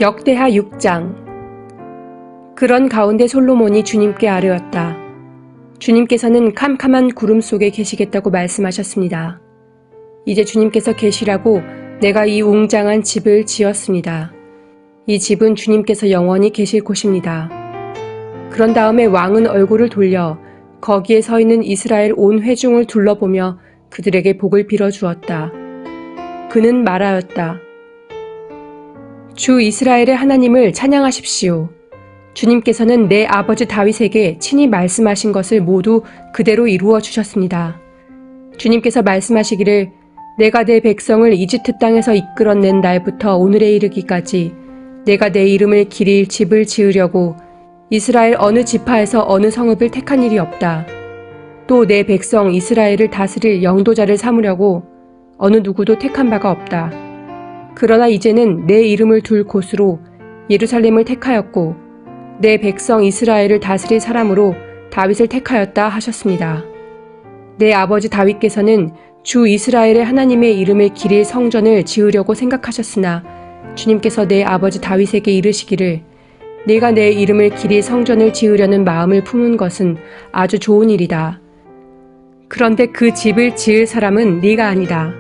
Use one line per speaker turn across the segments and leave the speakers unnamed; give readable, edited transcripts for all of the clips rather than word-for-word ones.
역대하 6장. 그런 가운데 솔로몬이 주님께 아뢰었다. 주님께서는 캄캄한 구름 속에 계시겠다고 말씀하셨습니다. 이제 주님께서 계시라고 내가 이 웅장한 집을 지었습니다. 이 집은 주님께서 영원히 계실 곳입니다. 그런 다음에 왕은 얼굴을 돌려 거기에 서 있는 이스라엘 온 회중을 둘러보며 그들에게 복을 빌어주었다. 그는 말하였다. 주 이스라엘의 하나님을 찬양하십시오. 주님께서는 내 아버지 다윗에게 친히 말씀하신 것을 모두 그대로 이루어 주셨습니다. 주님께서 말씀하시기를 내가 내 백성을 이집트 땅에서 이끌어낸 날부터 오늘에 이르기까지 내가 내 이름을 기릴 집을 지으려고 이스라엘 어느 지파에서 어느 성읍을 택한 일이 없다. 또 내 백성 이스라엘을 다스릴 영도자를 삼으려고 어느 누구도 택한 바가 없다. 그러나 이제는 내 이름을 둘 곳으로 예루살렘을 택하였고 내 백성 이스라엘을 다스릴 사람으로 다윗을 택하였다 하셨습니다. 내 아버지 다윗께서는 주 이스라엘의 하나님의 이름을 기릴 성전을 지으려고 생각하셨으나 주님께서 내 아버지 다윗에게 이르시기를 내가 내 이름을 기릴 성전을 지으려는 마음을 품은 것은 아주 좋은 일이다. 그런데 그 집을 지을 사람은 네가 아니다.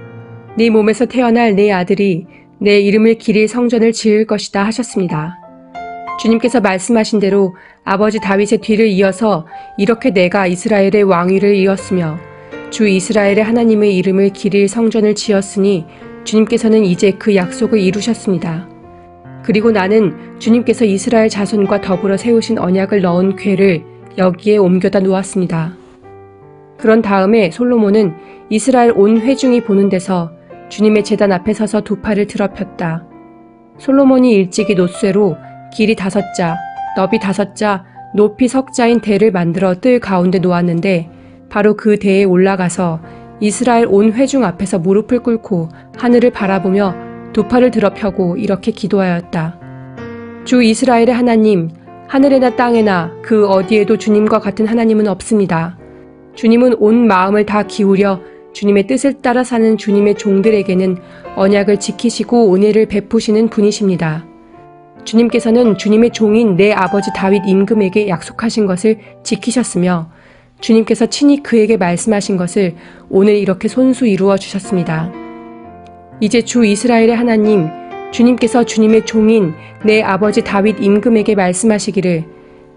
네 몸에서 태어날 내 아들이 내 이름을 기릴 성전을 지을 것이다 하셨습니다. 주님께서 말씀하신 대로 아버지 다윗의 뒤를 이어서 이렇게 내가 이스라엘의 왕위를 이었으며 주 이스라엘의 하나님의 이름을 기릴 성전을 지었으니 주님께서는 이제 그 약속을 이루셨습니다. 그리고 나는 주님께서 이스라엘 자손과 더불어 세우신 언약을 넣은 궤를 여기에 옮겨다 놓았습니다. 그런 다음에 솔로몬은 이스라엘 온 회중이 보는 데서 주님의 제단 앞에 서서 두 팔을 들어 폈다. 솔로몬이 일찍이 놋쇠로 길이 5자, 너비 5자, 높이 석자인 대를 만들어 뜰 가운데 놓았는데 바로 그 대에 올라가서 이스라엘 온 회중 앞에서 무릎을 꿇고 하늘을 바라보며 두 팔을 들어 펴고 이렇게 기도하였다. 주 이스라엘의 하나님, 하늘에나 땅에나 그 어디에도 주님과 같은 하나님은 없습니다. 주님은 온 마음을 다 기울여 주님의 뜻을 따라 사는 주님의 종들에게는 언약을 지키시고 은혜를 베푸시는 분이십니다. 주님께서는 주님의 종인 내 아버지 다윗 임금에게 약속하신 것을 지키셨으며 주님께서 친히 그에게 말씀하신 것을 오늘 이렇게 손수 이루어 주셨습니다. 이제 주 이스라엘의 하나님, 주님께서 주님의 종인 내 아버지 다윗 임금에게 말씀하시기를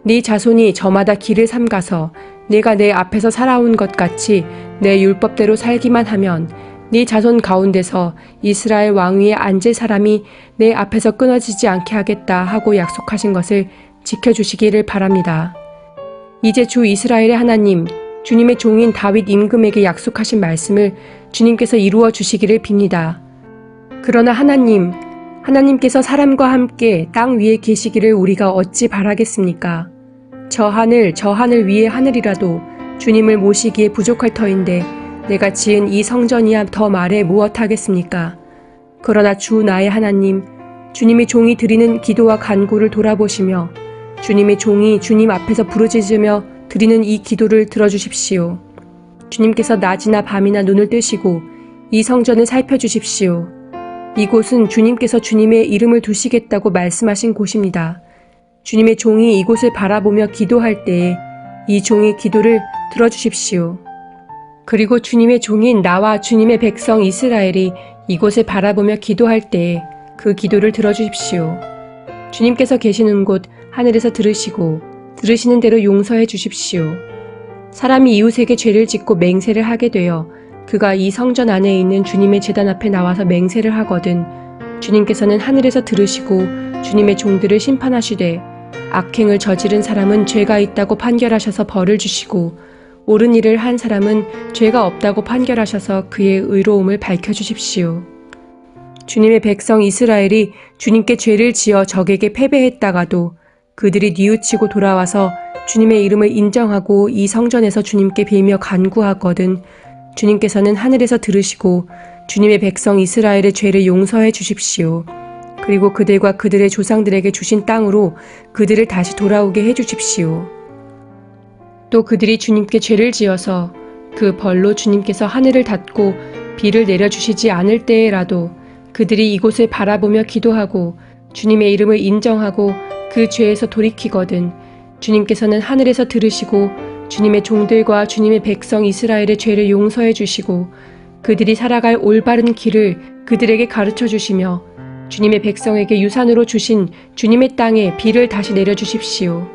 네 자손이 저마다 길을 삼가서 내가 내 앞에서 살아온 것 같이 내 율법대로 살기만 하면 네 자손 가운데서 이스라엘 왕위에 앉을 사람이 내 앞에서 끊어지지 않게 하겠다 하고 약속하신 것을 지켜주시기를 바랍니다. 이제 주 이스라엘의 하나님, 주님의 종인 다윗 임금에게 약속하신 말씀을 주님께서 이루어 주시기를 빕니다. 그러나 하나님께서 사람과 함께 땅 위에 계시기를 우리가 어찌 바라겠습니까? 저 하늘 위의 하늘이라도 주님을 모시기에 부족할 터인데 내가 지은 이 성전이야 더 말해 무엇하겠습니까? 그러나 주 나의 하나님, 주님의 종이 드리는 기도와 간구를 돌아보시며 주님의 종이 주님 앞에서 부르짖으며 드리는 이 기도를 들어주십시오. 주님께서 낮이나 밤이나 눈을 뜨시고 이 성전을 살펴주십시오. 이곳은 주님께서 주님의 이름을 두시겠다고 말씀하신 곳입니다. 주님의 종이 이곳을 바라보며 기도할 때에 이 종의 기도를 들어주십시오. 그리고 주님의 종인 나와 주님의 백성 이스라엘이 이곳을 바라보며 기도할 때에 그 기도를 들어주십시오. 주님께서 계시는 곳 하늘에서 들으시고 들으시는 대로 용서해 주십시오. 사람이 이웃에게 죄를 짓고 맹세를 하게 되어 그가 이 성전 안에 있는 주님의 제단 앞에 나와서 맹세를 하거든 주님께서는 하늘에서 들으시고 주님의 종들을 심판하시되 악행을 저지른 사람은 죄가 있다고 판결하셔서 벌을 주시고 옳은 일을 한 사람은 죄가 없다고 판결하셔서 그의 의로움을 밝혀주십시오. 주님의 백성 이스라엘이 주님께 죄를 지어 적에게 패배했다가도 그들이 뉘우치고 돌아와서 주님의 이름을 인정하고 이 성전에서 주님께 빌며 간구하거든 주님께서는 하늘에서 들으시고 주님의 백성 이스라엘의 죄를 용서해 주십시오. 그리고 그들과 그들의 조상들에게 주신 땅으로 그들을 다시 돌아오게 해 주십시오. 또 그들이 주님께 죄를 지어서 그 벌로 주님께서 하늘을 닫고 비를 내려주시지 않을 때에라도 그들이 이곳을 바라보며 기도하고 주님의 이름을 인정하고 그 죄에서 돌이키거든 주님께서는 하늘에서 들으시고 주님의 종들과 주님의 백성 이스라엘의 죄를 용서해 주시고 그들이 살아갈 올바른 길을 그들에게 가르쳐 주시며 주님의 백성에게 유산으로 주신 주님의 땅에 비를 다시 내려주십시오.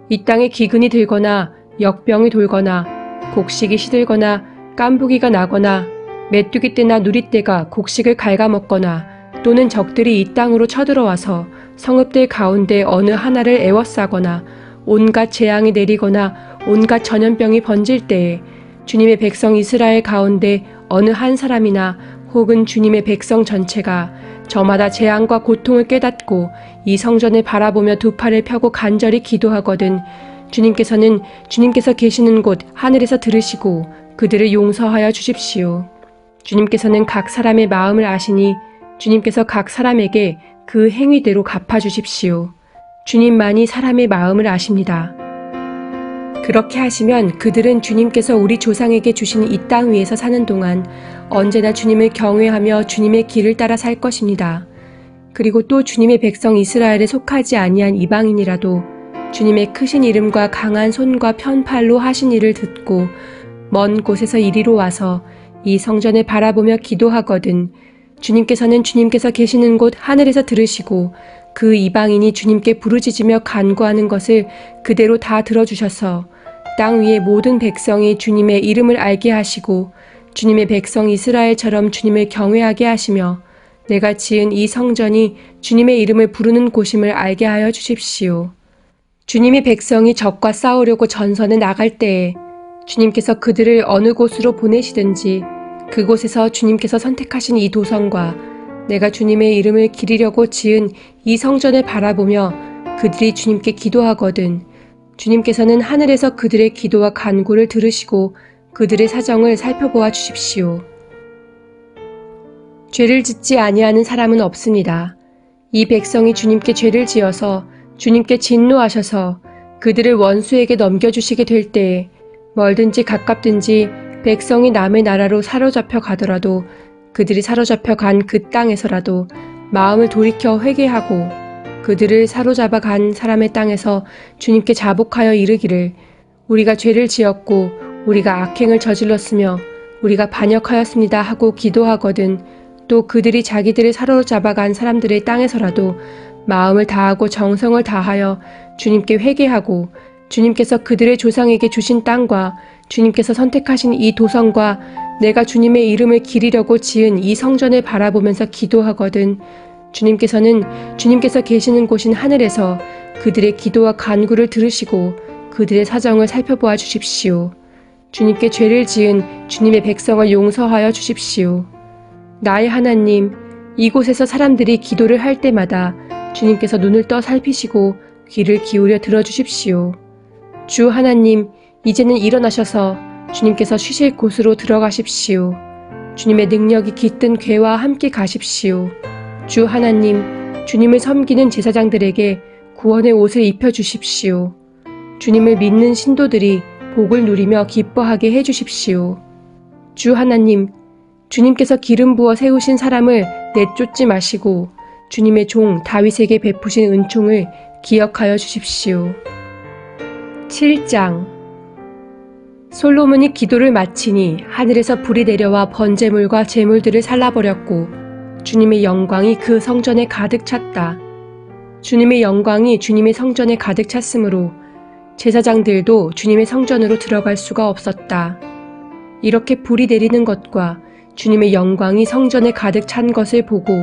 이 땅에 기근이 들거나 역병이 돌거나 곡식이 시들거나 깐부기가 나거나 메뚜기 떼나 누리떼가 곡식을 갉아먹거나 또는 적들이 이 땅으로 쳐들어와서 성읍들 가운데 어느 하나를 애워싸거나 온갖 재앙이 내리거나 온갖 전염병이 번질 때에 주님의 백성 이스라엘 가운데 어느 한 사람이나 혹은 주님의 백성 전체가 저마다 재앙과 고통을 깨닫고 이 성전을 바라보며 두 팔을 펴고 간절히 기도하거든 주님께서는 주님께서 계시는 곳 하늘에서 들으시고 그들을 용서하여 주십시오. 주님께서는 각 사람의 마음을 아시니 주님께서 각 사람에게 그 행위대로 갚아주십시오. 주님만이 사람의 마음을 아십니다. 그렇게 하시면 그들은 주님께서 우리 조상에게 주신 이 땅 위에서 사는 동안 언제나 주님을 경외하며 주님의 길을 따라 살 것입니다. 그리고 또 주님의 백성 이스라엘에 속하지 아니한 이방인이라도 주님의 크신 이름과 강한 손과 편팔로 하신 일을 듣고 먼 곳에서 이리로 와서 이 성전을 바라보며 기도하거든 주님께서는 주님께서 계시는 곳 하늘에서 들으시고 그 이방인이 주님께 부르짖으며 간구하는 것을 그대로 다 들어주셔서 땅 위의 모든 백성이 주님의 이름을 알게 하시고 주님의 백성 이스라엘처럼 주님을 경외하게 하시며 내가 지은 이 성전이 주님의 이름을 부르는 곳임을 알게 하여 주십시오. 주님의 백성이 적과 싸우려고 전선에 나갈 때에 주님께서 그들을 어느 곳으로 보내시든지 그곳에서 주님께서 선택하신 이 도성과 내가 주님의 이름을 기리려고 지은 이 성전을 바라보며 그들이 주님께 기도하거든 주님께서는 하늘에서 그들의 기도와 간구를 들으시고 그들의 사정을 살펴보아 주십시오. 죄를 짓지 아니하는 사람은 없습니다. 이 백성이 주님께 죄를 지어서 주님께 진노하셔서 그들을 원수에게 넘겨주시게 될 때에 멀든지 가깝든지 백성이 남의 나라로 사로잡혀 가더라도 그들이 사로잡혀 간 그 땅에서라도 마음을 돌이켜 회개하고 그들을 사로잡아 간 사람의 땅에서 주님께 자복하여 이르기를 우리가 죄를 지었고 우리가 악행을 저질렀으며 우리가 반역하였습니다 하고 기도하거든 또 그들이 자기들을 사로잡아 간 사람들의 땅에서라도 마음을 다하고 정성을 다하여 주님께 회개하고 주님께서 그들의 조상에게 주신 땅과 주님께서 선택하신 이 도성과 내가 주님의 이름을 기리려고 지은 이 성전을 바라보면서 기도하거든 주님께서는 주님께서 계시는 곳인 하늘에서 그들의 기도와 간구를 들으시고 그들의 사정을 살펴보아 주십시오. 주님께 죄를 지은 주님의 백성을 용서하여 주십시오. 나의 하나님, 이곳에서 사람들이 기도를 할 때마다 주님께서 눈을 떠 살피시고 귀를 기울여 들어주십시오. 주 하나님, 이제는 일어나셔서 주님께서 쉬실 곳으로 들어가십시오. 주님의 능력이 깃든 궤와 함께 가십시오. 주 하나님, 주님을 섬기는 제사장들에게 구원의 옷을 입혀주십시오. 주님을 믿는 신도들이 복을 누리며 기뻐하게 해주십시오. 주 하나님, 주님께서 기름 부어 세우신 사람을 내쫓지 마시고 주님의 종 다윗에게 베푸신 은총을 기억하여 주십시오. 7장 솔로몬이 기도를 마치니 하늘에서 불이 내려와 번제물과 제물들을 살라버렸고 주님의 영광이 그 성전에 가득 찼다. 주님의 영광이 주님의 성전에 가득 찼으므로 제사장들도 주님의 성전으로 들어갈 수가 없었다. 이렇게 불이 내리는 것과 주님의 영광이 성전에 가득 찬 것을 보고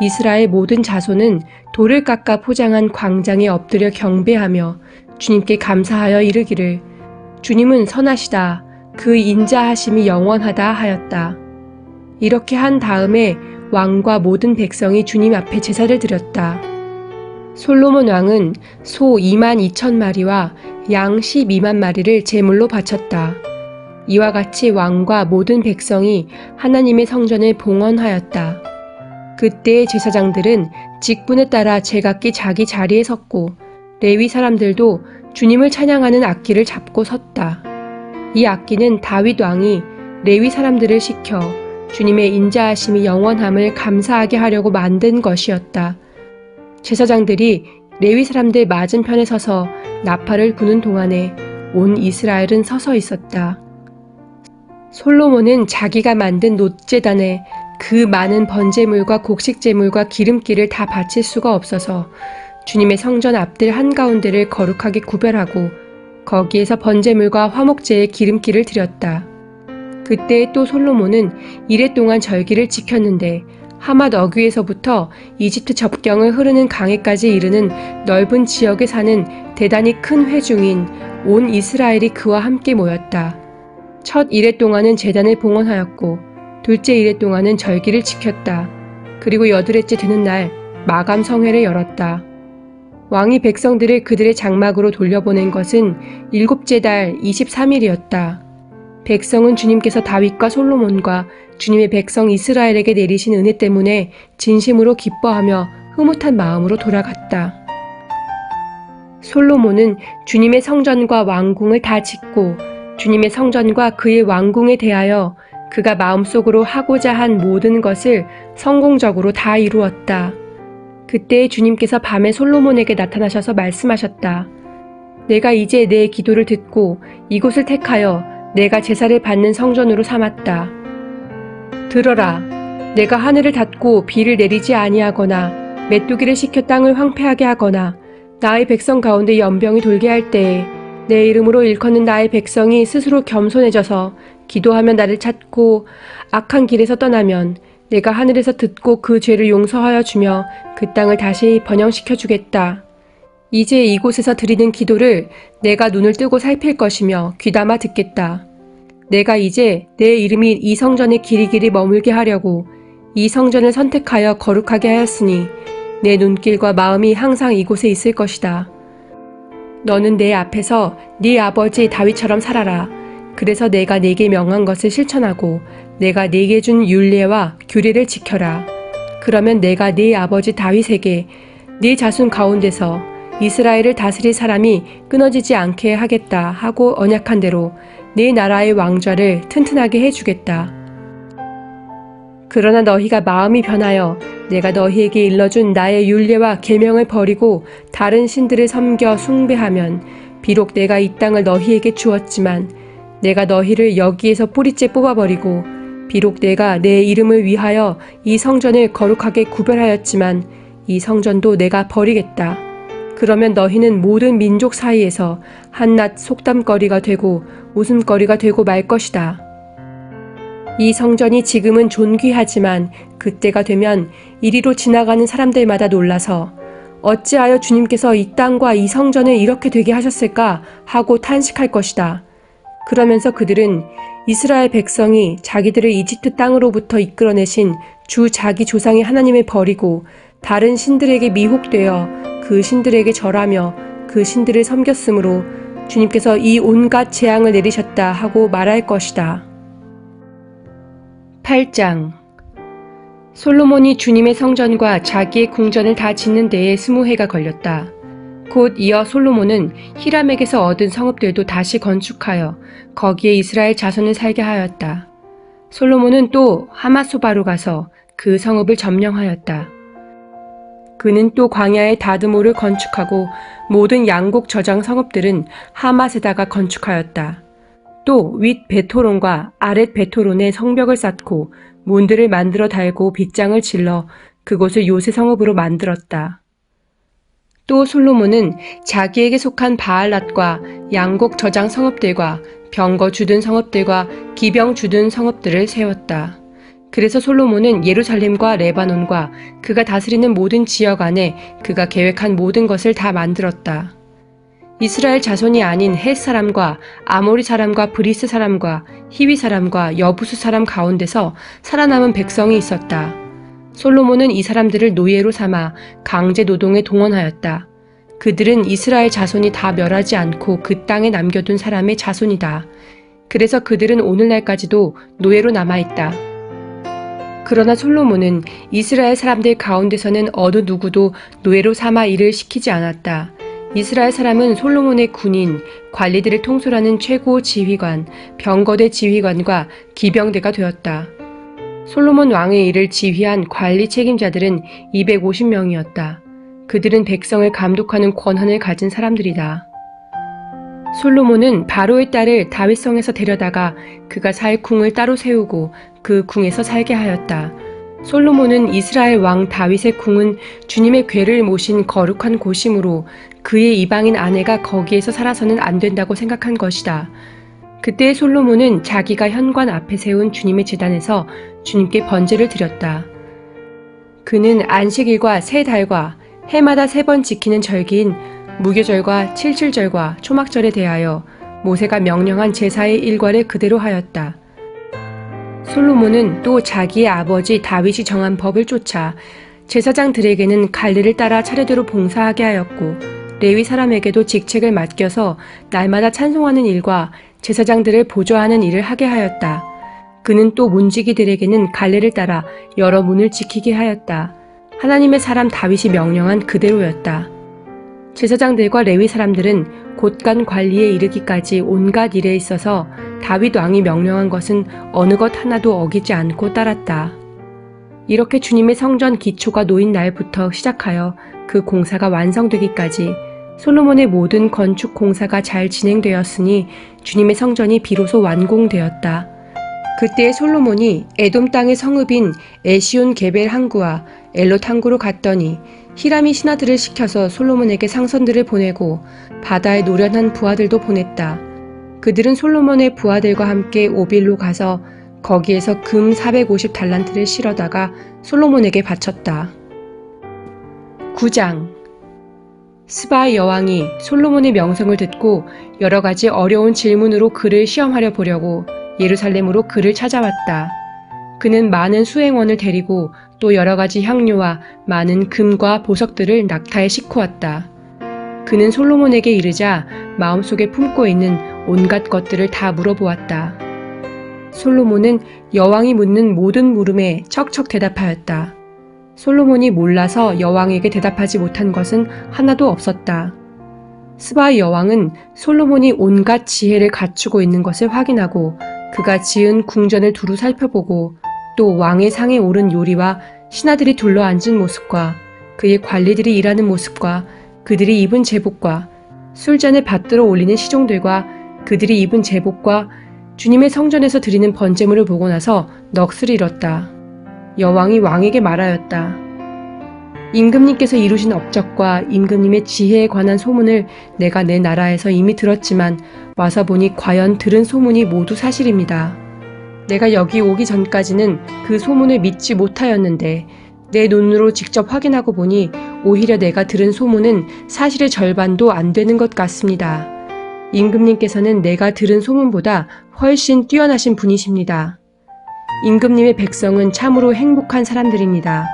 이스라엘 모든 자손은 돌을 깎아 포장한 광장에 엎드려 경배하며 주님께 감사하여 이르기를 주님은 선하시다. 그 인자하심이 영원하다 하였다. 이렇게 한 다음에 왕과 모든 백성이 주님 앞에 제사를 드렸다. 솔로몬 왕은 소 22,000마리와 양 12만 마리를 제물로 바쳤다. 이와 같이 왕과 모든 백성이 하나님의 성전을 봉헌하였다. 그때의 제사장들은 직분에 따라 제각기 자기 자리에 섰고 레위 사람들도 주님을 찬양하는 악기를 잡고 섰다. 이 악기는 다윗 왕이 레위 사람들을 시켜 주님의 인자하심이 영원함을 감사하게 하려고 만든 것이었다. 제사장들이 레위 사람들 맞은편에 서서 나팔을 부는 동안에 온 이스라엘은 서서 있었다. 솔로몬은 자기가 만든 놋제단에 그 많은 번제물과 곡식제물과 기름기를 다 바칠 수가 없어서 주님의 성전 앞들 한가운데를 거룩하게 구별하고 거기에서 번제물과 화목제의 기름기를 드렸다. 그때 또 솔로몬은 이레 동안 절기를 지켰는데 하맛 어귀에서부터 이집트 접경을 흐르는 강에까지 이르는 넓은 지역에 사는 대단히 큰 회중인 온 이스라엘이 그와 함께 모였다. 첫 이레 동안은 제단을 봉헌하였고 둘째 이레 동안은 절기를 지켰다. 그리고 여드레째 되는 날 마감 성회를 열었다. 왕이 백성들을 그들의 장막으로 돌려보낸 것은 일곱째 달 23일이었다. 백성은 주님께서 다윗과 솔로몬과 주님의 백성 이스라엘에게 내리신 은혜 때문에 진심으로 기뻐하며 흐뭇한 마음으로 돌아갔다. 솔로몬은 주님의 성전과 왕궁을 다 짓고 주님의 성전과 그의 왕궁에 대하여 그가 마음속으로 하고자 한 모든 것을 성공적으로 다 이루었다. 그때 주님께서 밤에 솔로몬에게 나타나셔서 말씀하셨다. 내가 이제 내 기도를 듣고 이곳을 택하여 내가 제사를 받는 성전으로 삼았다. 들어라. 내가 하늘을 닫고 비를 내리지 아니하거나 메뚜기를 시켜 땅을 황폐하게 하거나 나의 백성 가운데 연병이 돌게 할 때에 내 이름으로 일컫는 나의 백성이 스스로 겸손해져서 기도하며 나를 찾고 악한 길에서 떠나면 내가 하늘에서 듣고 그 죄를 용서하여 주며 그 땅을 다시 번영시켜 주겠다. 이제 이곳에서 드리는 기도를 내가 눈을 뜨고 살필 것이며 귀담아 듣겠다. 내가 이제 내 이름이 이 성전에 길이길이 머물게 하려고 이 성전을 선택하여 거룩하게 하였으니 내 눈길과 마음이 항상 이곳에 있을 것이다. 너는 내 앞에서 네 아버지 다윗처럼 살아라. 그래서 내가 네게 명한 것을 실천하고 내가 네게 준 율례와 규례를 지켜라. 그러면 내가 네 아버지 다윗에게 네 자손 가운데서 이스라엘을 다스릴 사람이 끊어지지 않게 하겠다 하고 언약한 대로 네 나라의 왕좌를 튼튼하게 해주겠다. 그러나 너희가 마음이 변하여 내가 너희에게 일러준 나의 율례와 계명을 버리고 다른 신들을 섬겨 숭배하면 비록 내가 이 땅을 너희에게 주었지만 내가 너희를 여기에서 뿌리째 뽑아버리고 비록 내가 내 이름을 위하여 이 성전을 거룩하게 구별하였지만 이 성전도 내가 버리겠다. 그러면 너희는 모든 민족 사이에서 한낱 속담거리가 되고 웃음거리가 되고 말 것이다. 이 성전이 지금은 존귀하지만 그때가 되면 이리로 지나가는 사람들마다 놀라서 어찌하여 주님께서 이 땅과 이 성전을 이렇게 되게 하셨을까 하고 탄식할 것이다. 그러면서 그들은 이스라엘 백성이 자기들을 이집트 땅으로부터 이끌어내신 주 자기 조상의 하나님을 버리고 다른 신들에게 미혹되어 그 신들에게 절하며 그 신들을 섬겼으므로 주님께서 이 온갖 재앙을 내리셨다 하고 말할 것이다. 8장 솔로몬이 주님의 성전과 자기의 궁전을 다 짓는 데에 20해가 걸렸다. 곧 이어 솔로몬은 히람에게서 얻은 성읍들도 다시 건축하여 거기에 이스라엘 자손을 살게 하였다. 솔로몬은 또 하마소바로 가서 그 성읍을 점령하였다. 그는 또 광야의 다드모를 건축하고 모든 양곡 저장 성읍들은 하맛에다가 건축하였다. 또 윗 베토론과 아랫 베토론에 성벽을 쌓고 문들을 만들어 달고 빗장을 질러 그곳을 요새 성읍으로 만들었다. 또 솔로몬은 자기에게 속한 바알랏과 양곡 저장 성읍들과 병거 주둔 성읍들과 기병 주둔 성읍들을 세웠다. 그래서 솔로몬은 예루살렘과 레바논과 그가 다스리는 모든 지역 안에 그가 계획한 모든 것을 다 만들었다. 이스라엘 자손이 아닌 헷 사람과 아모리 사람과 브리스 사람과 히위 사람과 여부수 사람 가운데서 살아남은 백성이 있었다. 솔로몬은 이 사람들을 노예로 삼아 강제 노동에 동원하였다. 그들은 이스라엘 자손이 다 멸하지 않고 그 땅에 남겨둔 사람의 자손이다. 그래서 그들은 오늘날까지도 노예로 남아있다. 그러나 솔로몬은 이스라엘 사람들 가운데서는 어느 누구도 노예로 삼아 일을 시키지 않았다. 이스라엘 사람은 솔로몬의 군인, 관리들을 통솔하는 최고 지휘관, 병거대 지휘관과 기병대가 되었다. 솔로몬 왕의 일을 지휘한 관리 책임자들은 250명이었다. 그들은 백성을 감독하는 권한을 가진 사람들이다. 솔로몬은 바로의 딸을 다윗성에서 데려다가 그가 살 궁을 따로 세우고 그 궁에서 살게 하였다. 솔로몬은 이스라엘 왕 다윗의 궁은 주님의 궤를 모신 거룩한 곳이므로 그의 이방인 아내가 거기에서 살아서는 안 된다고 생각한 것이다. 그때 솔로몬은 자기가 현관 앞에 세운 주님의 제단에서 주님께 번제를 드렸다. 그는 안식일과 세 달과 해마다 3번 지키는 절기인 무교절과 칠칠절과 초막절에 대하여 모세가 명령한 제사의 일과를 그대로 하였다. 솔로몬은 또 자기의 아버지 다윗이 정한 법을 쫓아 제사장들에게는 갈례를 따라 차례대로 봉사하게 하였고 레위 사람에게도 직책을 맡겨서 날마다 찬송하는 일과 제사장들을 보좌하는 일을 하게 하였다. 그는 또 문지기들에게는 갈례를 따라 여러 문을 지키게 하였다. 하나님의 사람 다윗이 명령한 그대로였다. 제사장들과 레위 사람들은 곳간 관리에 이르기까지 온갖 일에 있어서 다윗 왕이 명령한 것은 어느 것 하나도 어기지 않고 따랐다. 이렇게 주님의 성전 기초가 놓인 날부터 시작하여 그 공사가 완성되기까지 솔로몬의 모든 건축 공사가 잘 진행되었으니 주님의 성전이 비로소 완공되었다. 그때 솔로몬이 에돔 땅의 성읍인 에시온 게벨 항구와 엘롯 항구로 갔더니 히람이 신하들을 시켜서 솔로몬에게 상선들을 보내고 바다에 노련한 부하들도 보냈다. 그들은 솔로몬의 부하들과 함께 오빌로 가서 거기에서 금 450달란트를 실어다가 솔로몬에게 바쳤다. 9장 스바의 여왕이 솔로몬의 명성을 듣고 여러 가지 어려운 질문으로 그를 시험하려 보려고 예루살렘으로 그를 찾아왔다. 그는 많은 수행원을 데리고 또 여러 가지 향료와 많은 금과 보석들을 낙타에 싣고 왔다. 그는 솔로몬에게 이르자 마음속에 품고 있는 온갖 것들을 다 물어보았다. 솔로몬은 여왕이 묻는 모든 물음에 척척 대답하였다. 솔로몬이 몰라서 여왕에게 대답하지 못한 것은 하나도 없었다. 스바의 여왕은 솔로몬이 온갖 지혜를 갖추고 있는 것을 확인하고 그가 지은 궁전을 두루 살펴보고 또 왕의 상에 오른 요리와 신하들이 둘러앉은 모습과 그의 관리들이 일하는 모습과 그들이 입은 제복과 술잔을 받들어 올리는 시종들과 그들이 입은 제복과 주님의 성전에서 드리는 번제물을 보고 나서 넋을 잃었다. 여왕이 왕에게 말하였다. 임금님께서 이루신 업적과 임금님의 지혜에 관한 소문을 내가 내 나라에서 이미 들었지만 와서 보니 과연 들은 소문이 모두 사실입니다. 내가 여기 오기 전까지는 그 소문을 믿지 못하였는데 내 눈으로 직접 확인하고 보니 오히려 내가 들은 소문은 사실의 절반도 안 되는 것 같습니다. 임금님께서는 내가 들은 소문보다 훨씬 뛰어나신 분이십니다. 임금님의 백성은 참으로 행복한 사람들입니다.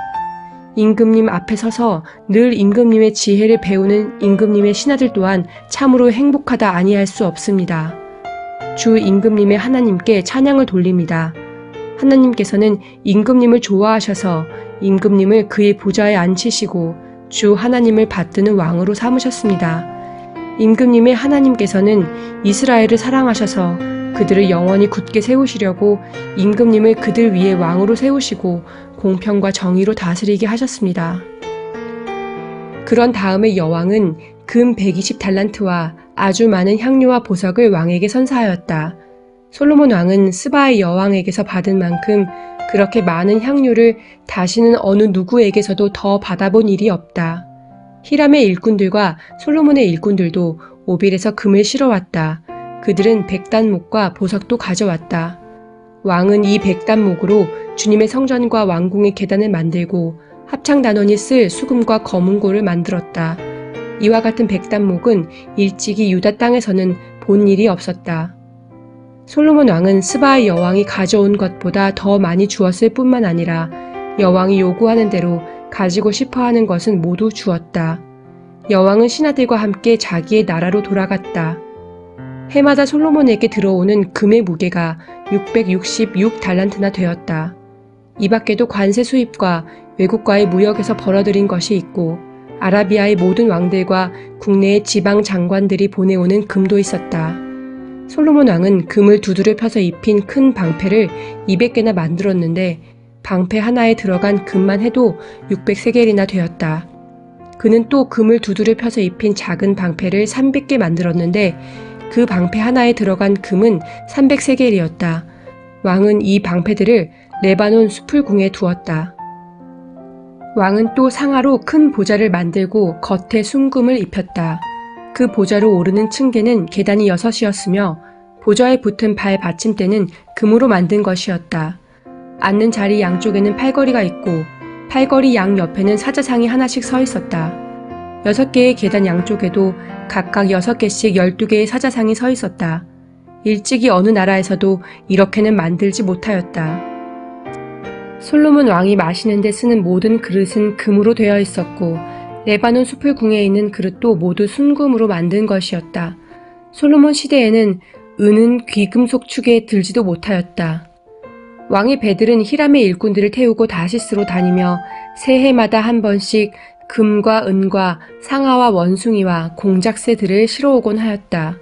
임금님 앞에 서서 늘 임금님의 지혜를 배우는 임금님의 신하들 또한 참으로 행복하다 아니할 수 없습니다. 주 임금님의 하나님께 찬양을 돌립니다. 하나님께서는 임금님을 좋아하셔서 임금님을 그의 보좌에 앉히시고 주 하나님을 받드는 왕으로 삼으셨습니다. 임금님의 하나님께서는 이스라엘을 사랑하셔서 그들을 영원히 굳게 세우시려고 임금님을 그들 위에 왕으로 세우시고 공평과 정의로 다스리게 하셨습니다. 그런 다음에 여왕은 금 120달란트와 아주 많은 향료와 보석을 왕에게 선사하였다. 솔로몬 왕은 스바의 여왕에게서 받은 만큼 그렇게 많은 향료를 다시는 어느 누구에게서도 더 받아본 일이 없다. 히람의 일꾼들과 솔로몬의 일꾼들도 오빌에서 금을 실어왔다. 그들은 백단목과 보석도 가져왔다. 왕은 이 백단목으로 주님의 성전과 왕궁의 계단을 만들고 합창단원이 쓸 수금과 검은고를 만들었다. 이와 같은 백단목은 일찍이 유다 땅에서는 본 일이 없었다. 솔로몬 왕은 스바의 여왕이 가져온 것보다 더 많이 주었을 뿐만 아니라 여왕이 요구하는 대로 가지고 싶어하는 것은 모두 주었다. 여왕은 신하들과 함께 자기의 나라로 돌아갔다. 해마다 솔로몬에게 들어오는 금의 무게가 666달란트나 되었다. 이 밖에도 관세 수입과 외국과의 무역에서 벌어들인 것이 있고 아라비아의 모든 왕들과 국내의 지방 장관들이 보내오는 금도 있었다. 솔로몬 왕은 금을 두드려 펴서 입힌 큰 방패를 200개나 만들었는데 방패 하나에 들어간 금만 해도 600세겔이나 되었다. 그는 또 금을 두드려 펴서 입힌 작은 방패를 300개 만들었는데 그 방패 하나에 들어간 금은 300세겔이었다. 왕은 이 방패들을 레바논 수풀궁에 두었다. 왕은 또 상아로 큰 보좌를 만들고 겉에 순금을 입혔다. 그 보좌로 오르는 층계는 계단이 6이었으며 보좌에 붙은 발 받침대는 금으로 만든 것이었다. 앉는 자리 양쪽에는 팔걸이가 있고 팔걸이 양 옆에는 사자상이 하나씩 서 있었다. 6개의 계단 양쪽에도 각각 6개씩 12개의 사자상이 서 있었다. 일찍이 어느 나라에서도 이렇게는 만들지 못하였다. 솔로몬 왕이 마시는 데 쓰는 모든 그릇은 금으로 되어 있었고 레바논 숲을 궁에 있는 그릇도 모두 순금으로 만든 것이었다. 솔로몬 시대에는 은은 귀금속 축에 들지도 못하였다. 왕의 배들은 히람의 일꾼들을 태우고 다시스로 다니며 새해마다 한 번씩 금과 은과 상아와 원숭이와 공작새들을 실어오곤 하였다.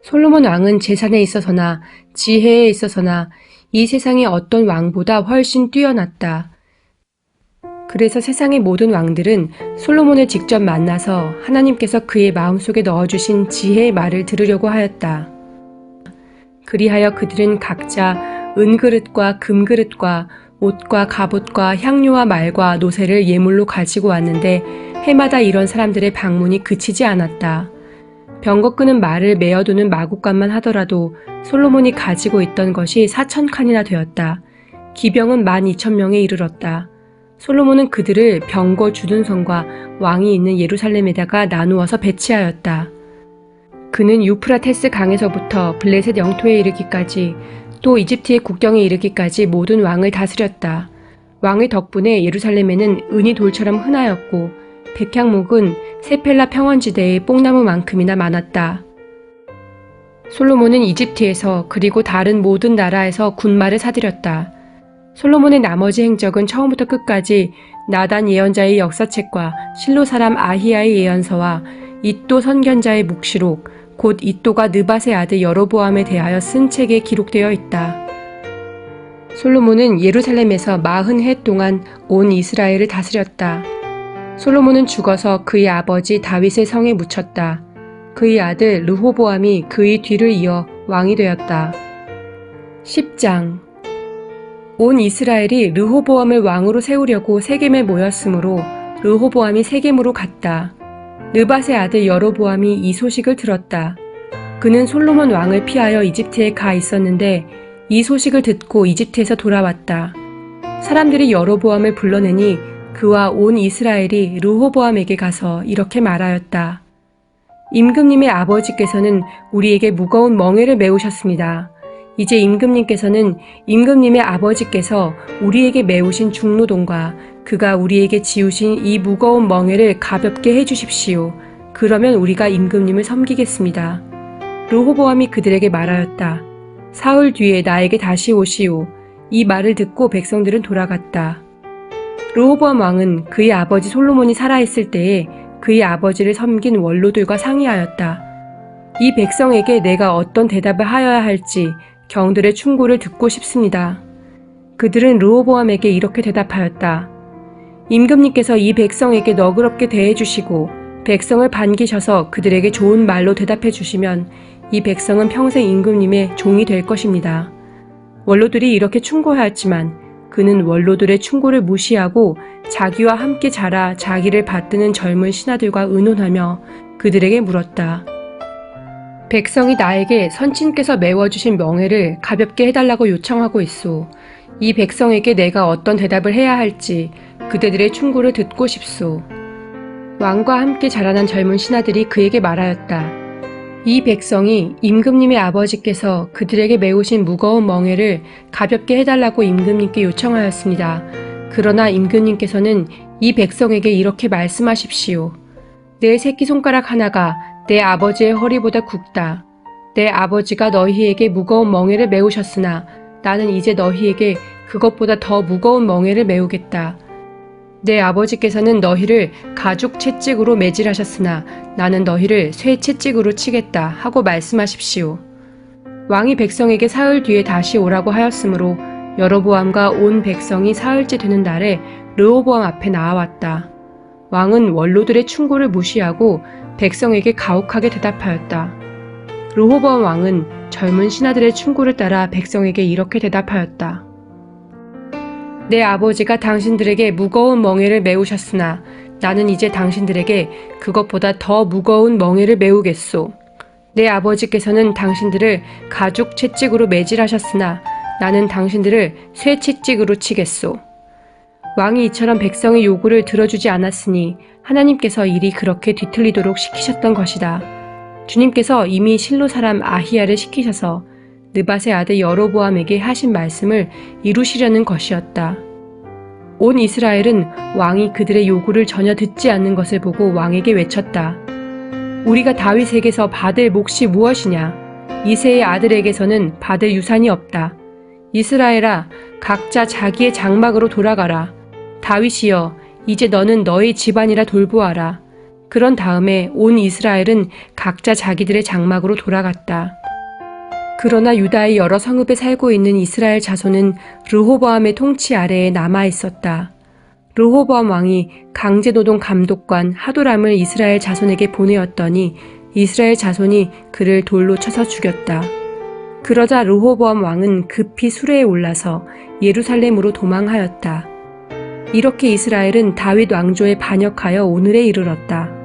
솔로몬 왕은 재산에 있어서나 지혜에 있어서나 이 세상의 어떤 왕보다 훨씬 뛰어났다. 그래서 세상의 모든 왕들은 솔로몬을 직접 만나서 하나님께서 그의 마음속에 넣어주신 지혜의 말을 들으려고 하였다. 그리하여 그들은 각자 은그릇과 금그릇과 옷과 갑옷과 향료와 말과 노새를 예물로 가지고 왔는데 해마다 이런 사람들의 방문이 그치지 않았다. 병거 끄는 말을 메어두는 마구간만 하더라도 솔로몬이 가지고 있던 것이 4,000칸이나 되었다. 기병은 12,000명에 이르렀다. 솔로몬은 그들을 병거 주둔성과 왕이 있는 예루살렘에다가 나누어서 배치하였다. 그는 유프라테스 강에서부터 블레셋 영토에 이르기까지 또 이집트의 국경에 이르기까지 모든 왕을 다스렸다. 왕의 덕분에 예루살렘에는 은이 돌처럼 흔하였고 백향목은 세펠라 평원지대의 뽕나무만큼이나 많았다. 솔로몬은 이집트에서 그리고 다른 모든 나라에서 군마를 사들였다. 솔로몬의 나머지 행적은 처음부터 끝까지 나단 예언자의 역사책과 실로 사람 아히야의 예언서와 이도 선견자의 묵시록 곧 이도가 느밧의 아들 여로보암에 대하여 쓴 책에 기록되어 있다. 솔로몬은 예루살렘에서 40해 동안 온 이스라엘을 다스렸다. 솔로몬은 죽어서 그의 아버지 다윗의 성에 묻혔다. 그의 아들 르호보암이 그의 뒤를 이어 왕이 되었다. 10장 온 이스라엘이 르호보암을 왕으로 세우려고 세겜에 모였으므로 르호보암이 세겜으로 갔다. 느밧의 아들 여로보암이 이 소식을 들었다. 그는 솔로몬 왕을 피하여 이집트에 가 있었는데 이 소식을 듣고 이집트에서 돌아왔다. 사람들이 여로보암을 불러내니 그와 온 이스라엘이 르호보암에게 가서 이렇게 말하였다. 임금님의 아버지께서는 우리에게 무거운 멍에를 메우셨습니다. 이제 임금님께서는 임금님의 아버지께서 우리에게 메우신 중노동과 그가 우리에게 지우신 이 무거운 멍에를 가볍게 해주십시오. 그러면 우리가 임금님을 섬기겠습니다. 르호보암이 그들에게 말하였다. 사흘 뒤에 나에게 다시 오시오. 이 말을 듣고 백성들은 돌아갔다. 르호보암 왕은 그의 아버지 솔로몬이 살아있을 때에 그의 아버지를 섬긴 원로들과 상의하였다. 이 백성에게 내가 어떤 대답을 하여야 할지 경들의 충고를 듣고 싶습니다. 그들은 르호보암에게 이렇게 대답하였다. 임금님께서 이 백성에게 너그럽게 대해주시고 백성을 반기셔서 그들에게 좋은 말로 대답해 주시면 이 백성은 평생 임금님의 종이 될 것입니다. 원로들이 이렇게 충고하였지만 그는 원로들의 충고를 무시하고 자기와 함께 자라 자기를 받드는 젊은 신하들과 의논하며 그들에게 물었다. 백성이 나에게 선친께서 메워주신 멍에를 가볍게 해달라고 요청하고 있소. 이 백성에게 내가 어떤 대답을 해야 할지 그대들의 충고를 듣고 싶소. 왕과 함께 자라난 젊은 신하들이 그에게 말하였다. 이 백성이 임금님의 아버지께서 그들에게 메우신 무거운 멍에를 가볍게 해달라고 임금님께 요청하였습니다. 그러나 임금님께서는 이 백성에게 이렇게 말씀하십시오. 내 새끼손가락 하나가 내 아버지의 허리보다 굵다. 내 아버지가 너희에게 무거운 멍에를 메우셨으나 나는 이제 너희에게 그것보다 더 무거운 멍에를 메우겠다. 내 아버지께서는 너희를 가죽 채찍으로 매질하셨으나 나는 너희를 쇠 채찍으로 치겠다 하고 말씀하십시오. 왕이 백성에게 사흘 뒤에 다시 오라고 하였으므로 여로보암과 온 백성이 사흘째 되는 날에 르호보암 앞에 나아왔다. 왕은 원로들의 충고를 무시하고 백성에게 가혹하게 대답하였다. 르호보암 왕은 젊은 신하들의 충고를 따라 백성에게 이렇게 대답하였다. 내 아버지가 당신들에게 무거운 멍에를 메우셨으나 나는 이제 당신들에게 그것보다 더 무거운 멍에를 메우겠소. 내 아버지께서는 당신들을 가죽 채찍으로 매질하셨으나 나는 당신들을 쇠 채찍으로 치겠소. 왕이 이처럼 백성의 요구를 들어주지 않았으니 하나님께서 일이 그렇게 뒤틀리도록 시키셨던 것이다. 주님께서 이미 실로 사람 아히야를 시키셔서 느밧의 아들 여로보암에게 하신 말씀을 이루시려는 것이었다. 온 이스라엘은 왕이 그들의 요구를 전혀 듣지 않는 것을 보고 왕에게 외쳤다. 우리가 다윗에게서 받을 몫이 무엇이냐? 이새의 아들에게서는 받을 유산이 없다. 이스라엘아, 각자 자기의 장막으로 돌아가라. 다윗이여, 이제 너는 너의 집안이라 돌보아라. 그런 다음에 온 이스라엘은 각자 자기들의 장막으로 돌아갔다. 그러나 유다의 여러 성읍에 살고 있는 이스라엘 자손은 르호보암의 통치 아래에 남아 있었다. 르호보암 왕이 강제노동 감독관 하도람을 이스라엘 자손에게 보내었더니 이스라엘 자손이 그를 돌로 쳐서 죽였다. 그러자 르호보암 왕은 급히 수레에 올라서 예루살렘으로 도망하였다. 이렇게 이스라엘은 다윗 왕조에 반역하여 오늘에 이르렀다.